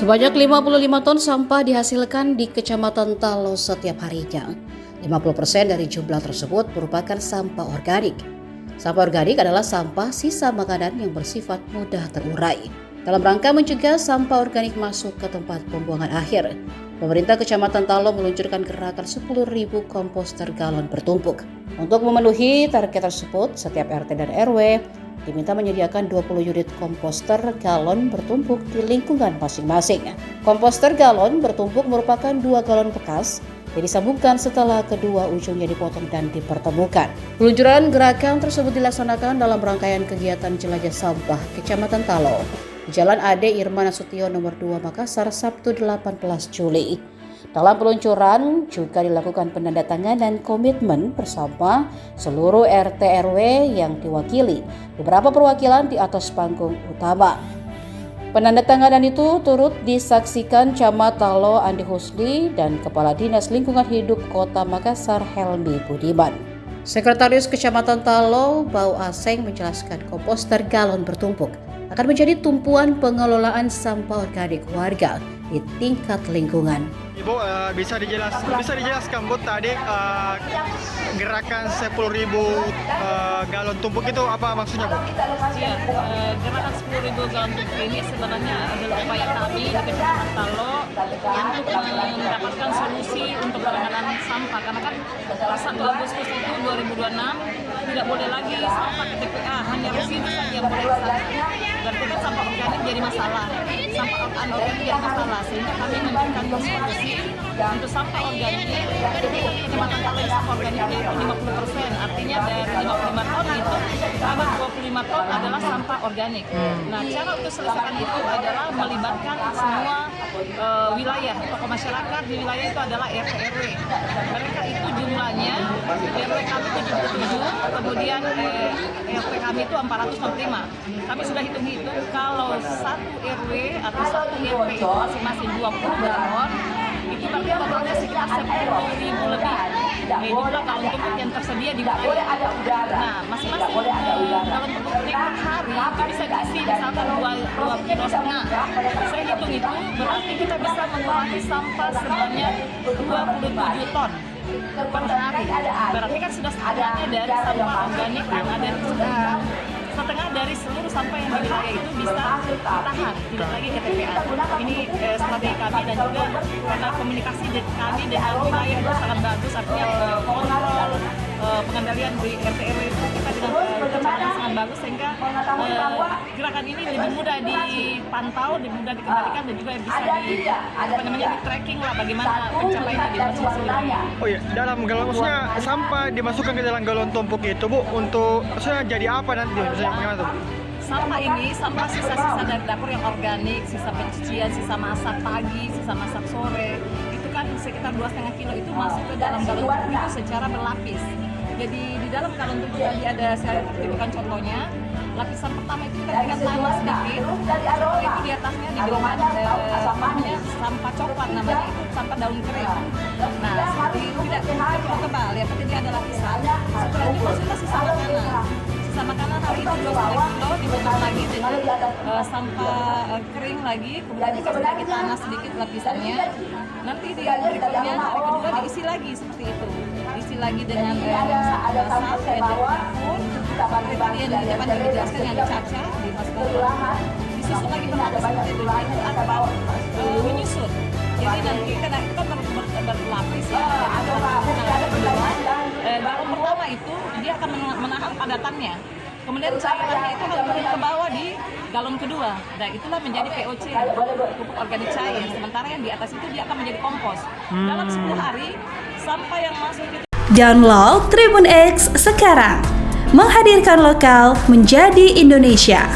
Sebanyak 55 ton sampah dihasilkan di Kecamatan Talo setiap harinya. 50% dari jumlah tersebut merupakan sampah organik. Sampah organik adalah sampah sisa makanan yang bersifat mudah terurai. Dalam rangka mencegah sampah organik masuk ke tempat pembuangan akhir, pemerintah Kecamatan Talo meluncurkan gerakan 10.000 komposter galon bertumpuk. Untuk memenuhi target tersebut, setiap RT dan RW diminta menyediakan 20 unit komposter galon bertumpuk di lingkungan masing-masing. Komposter galon bertumpuk merupakan 2 galon bekas yang disambungkan setelah kedua ujungnya dipotong dan dipertemukan. Peluncuran gerakan tersebut dilaksanakan dalam rangkaian kegiatan jelajah sampah Kecamatan Talo, Jalan Ade Irma Nasution nomor 2 Makassar, Sabtu 18 Juli. Dalam peluncuran juga dilakukan penandatanganan komitmen bersama seluruh RT RW yang diwakili beberapa perwakilan di atas panggung utama. Penandatanganan itu turut disaksikan Camat Talo Andi Husni dan Kepala Dinas Lingkungan Hidup Kota Makassar Helmi Budiman. Sekretaris Kecamatan Talo Bau Aseng menjelaskan komposter galon bertumpuk akan menjadi tumpuan pengelolaan sampah organik warga di tingkat lingkungan. Ibu bisa dijelaskan Bu tadi gerakan 10.000 galon tumpuk itu apa maksudnya Bu? Ya, gerakan 10.000 galon tumpuk ini sebenarnya adalah upaya kami di Kecamatan Talo untuk mendapatkan solusi untuk penanganan sampah, karena kan 1 Agustus itu 2026 tidak boleh lagi sampah ke TPA, hanya residu saja yang boleh kesana. Berarti kan sampah organik jadi masalah, sampah anorganik jadi masalah, sehingga kami memberikan solusi untuk sampah organik. Kecamatan Talo yang sampah organiknya itu 50%, artinya dari 55 ton itu ada 25 ton adalah sampah organik. Nah, cara untuk selesaikan itu adalah melibatkan semua wilayah, tokoh masyarakat di wilayah itu adalah RT RW. Mereka itu jumlahnya RW kami 77, kemudian RT kami itu 465. Kami sudah hitung-hitung kalau satu RW atau satu RT itu masing-masing 20 galon, itu berarti totalnya sekitar 10.000 lebih. Jumlah galon tumpuk yang tersedia di wilayah. Nah, masing-masing galon tumpuk per hari itu bisa diisi misalkan 2,5 kilo. Saya hitung itu berarti kita bisa mengurangi sampah sebanyak 27 ton per hari. Berarti kan sudah setengahnya dari sampah organik yang ada di sekitar. Setengah dari seluruh sampah yang di wilayah itu bisa ditahan, tidak lagi ke TPA. Ini strategi kami dan juga karena komunikasi kami dengan wilayah itu sangat bagus, artinya kontrol pengendalian di RT RW itu kita dengan cara yang sangat bagus, sehingga gerakan ini lebih mudah dipantau, lebih mudah dikendalikan dan juga bisa di tracking lah bagaimana pencapaiannya di masing-masing wilayah. Oh iya, dalam galon maksudnya sampah dimasukkan ke dalam galon tumpuk itu Bu, untuk maksudnya jadi apa nanti maksudnya bagaimana tuh? Sampah ini, sampah sisa-sisa dari dapur yang organik, sisa pencucian, sisa masak pagi, sisa masak sore, itu kan sekitar 2,5 kilo itu masuk ke dalam galon tumpuk itu secara berlapis. Jadi di dalam galon tumpuk tadi ada, saya tunjukkan contohnya, lapisan pertama itu kita berikan tanah sedikit, setelah itu di atasnya diberikan sampah coklat, namanya itu sampah daun kering. Nah, seperti itu tidak terlalu tebal, ya, tapi dia ada lapisan. Setelah itu masuklah sisa makanan. Sisa makanan hari itu 2,5 kilo dibentuk lagi dengan sampah kering lagi, kemudian dikasih lagi tanah sedikit lapisannya. Nanti di berikutnya hari kedua diisi lagi seperti itu, diisi lagi dengan salt yang dicampur, seperti yang di depan dijelaskan yang dicaca, dimasukkan, disusun lagi berlapis seperti itu atau menyusut. Jadi nanti karena itu kan berlapis ya. Galon pertama itu dia akan menahan padatannya. Kemudian cairannya itu akan turun ke bawah di galon kedua. Dan itulah menjadi POC, pupuk organik cair. Sementara yang di atas itu dia akan menjadi kompos. Dalam 10 hari sampah yang masuk itu. Download Tribun X sekarang. Menghadirkan lokal menjadi Indonesia.